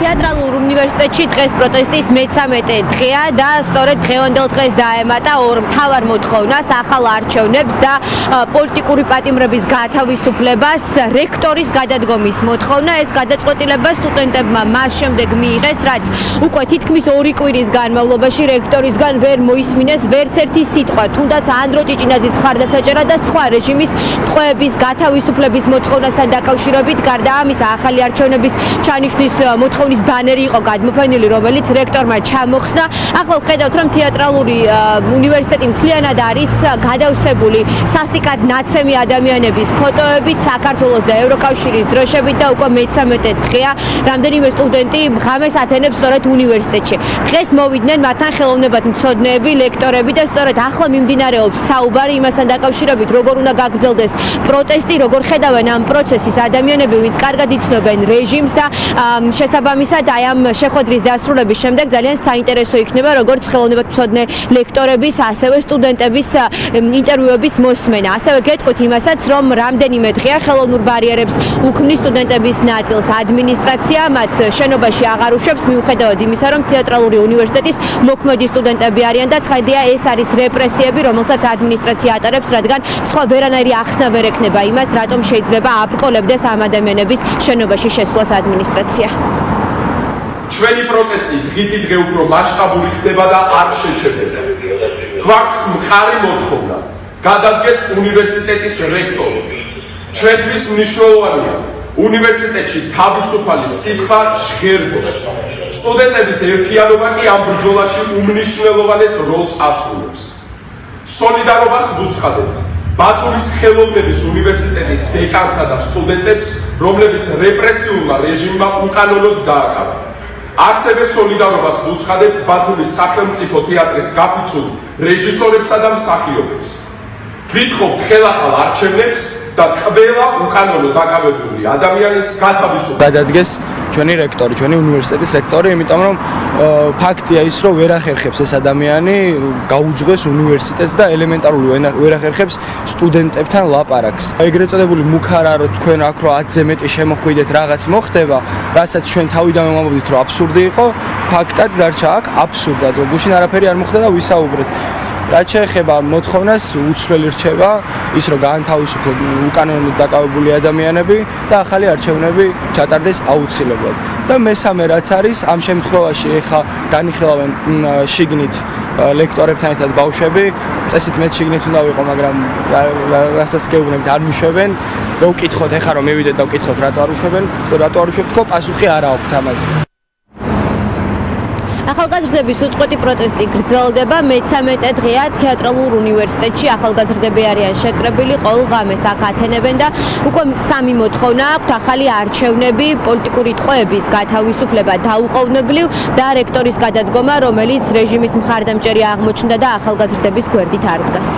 თეატრალურ უნივერსიტეტში დღეს პროტესტის მე-13 დღეა და სწორედ დღევანდელ დღეს დაემატა ორ მთავარ მოთხოვნას, ახალ არჩევნებს და პოლიტიკური პატიმრების გათავისუფლებას. რექტორის გადადგომის მოთხოვნა, ეს გადაწყვეტილება სტუდენტებმა მას შემდეგ მიიღეს, რაც უკვე თითქმის 2 კვირის განმავლობაში რექტორისგან ვერ მოისმინეს ვერც ერთი სიტყვა, თუნდაც ანდრო ჭიჭინაძის მხარდასაჭერად და სხვა რეჟიმის ტყვეების გათავისუფლების მოთხოვნასთან დაკავშირებით. გარდა ამისა, ახალი არჩევნების ჩანიშვნის მოთხოვნის ბანერი იყო გადმოფენილი, რომელიც რექტორმა ჩამოხსნა. ახლა ვხედავთ, რომ თეატრალური უნივერსიტეტი მთლიანად არის გადავსებული სასტიკად ნაცემი ადამიანების ფოტოებით, საქართველოს და ევროკავშირის დროშებით და უკვე მე-13 დღეა რამდენიმე სტუდენტი ღამეს ათენებს სწორედ უნივერსიტეტში. დღეს მოვიდნენ მათთან ხელოვნებად მცოდნეები, ლექტორები და სწორედ ახლა მიმდინარეობს საუბარი იმასთან დაკავშირებით, როგორ უნდა გაგრძელდეს პროტესტი, როგორ ხედავენ ამ პროცესის ადამიანები, ვინც კარგად იცნობენ რეჟიმს და შესაბამისად აი ამ შეხვედრის დასრულების შემდეგ ძალიან საინტერესო იქნება როგორც ხელოვნებად მცოდნე ლექტორების, ასევე სტუდენტების ინტერვიუების მოსმენა. ასევე გეტყვით იმასაც, რომ რამდენიმე დღეა ხელოვნურ ბარიერებს უქმნის სტუდენტების ნაწილს ადმინისტრაცია, მათ შენობაში აღარ უშვებს მიუხედავად იმისა, რომ თეატრალური უნივერსიტეტის მოქმედი სტუდენტები არიან და ცხადია ეს არის რეპრესიები, რომელსაც ადმინისტრაცია ატარებს, რადგან სხვა ვერანაირი ახსნა ვერ ექნება იმას, რატომ შეიძლება აბრკოლებდეს ამ ადამიანების შენობაში შესვლას ადმინისტრაცია. ჩვენი პროტესტი დღითი დღე უფრო მასშტაბური ხდება და არ შეჩერდება. გვაქვს მხარი მოთხოვნა, გადადგეს უნივერსიტეტის რექტორი. ჩვენთვის მნიშვნელოვანია უნივერსიტეტში თავისუფალი სიტყვა ჟღერბოს. სტუდენტების ერთიანობა კი ამ ბრძოლაში უმნიშვნელოვანეს როლს ასრულებს. სოლიდარობას ვუცხადებთ ბათუმის ხელოვნების უნივერსიტეტის დეკანსა და სტუდენტებს, რომლებიც რეპრესიულმა რეჟიმმა უკანონოდ დააკავა. ასევე სოლიდარობას ვუცხადებთ ბათუმის სახელმწიფო თეატრის გაფიცულ რეჟისორებსა და მსახიობებს. გვითხოვთ ხელახალ არჩევნებს და ყველა უკანონო დაკავებული ადამიანის გათავისუფლებას. გადადგეს ჩვენი რექტორი, ჩვენი უნივერსიტეტის რექტორი, იმიტომ რომ ფაქტია ის, რომ ვერ ახერხებს ეს ადამიანი გაუძღვეს უნივერსიტეტს და ელემენტარული ვერ ახერხებს სტუდენტებთან ლაპარაკს. ეგრეთ წოდებული მუქარა, რომ თქვენ აქ რო 10-ზე მეტი შემოხვიდეთ, რაღაც მოხდება, რასაც ჩვენ თავიდანვე ვამბობდით, რომ აბსურდი იყო, ფაქტად დარჩა აქ აბსურდად, რომ გუშინ არაფერი არ მოხდა და ვისაუბრეთ. რაც შეეხება მოთხოვნას, უცვლელი რჩება ის, რომ გაანთავისუფლოს უკანონოდ დაკავებული ადამიანები და ახალი არჩევნები ჩატარდეს აუცილებლად. და მესამე რაც არის, ამ შემთხვევაში ეხა განიხილავენ შიგნით ლექტორებთან ერთად ბავშვები, წესით მეც შიგნით უნდა ვიყო, მაგრამ რასაც გეუბნებით არ მიშვებენ. რო ვკითხოთ ეხა რომ მივიდეთ და ვკითხოთ რატო არ უშვებენ, რატო არ უშვებთ, თქო პასუხი არ აქვს ამაზე. ახალგაზრდების უწყვეტი პროტესტი გრძელდება მე-13 დღეა თეატრალურ უნივერსიტეტში. ახალგაზრდები არიან შეკრებილი, ყოველ ღამეს აქ ათენებენ და უკვე 3 მოთხოვნა აქვთ: ახალი არჩევნები, პოლიტიკური ტყვეების გათავისუფლება დაუყოვნებლივ და რექტორის გადადგომა, რომელიც რეჟიმის მხარდამჭერი აღმოჩნდა და ახალგაზრდების გვერდით არ დგას.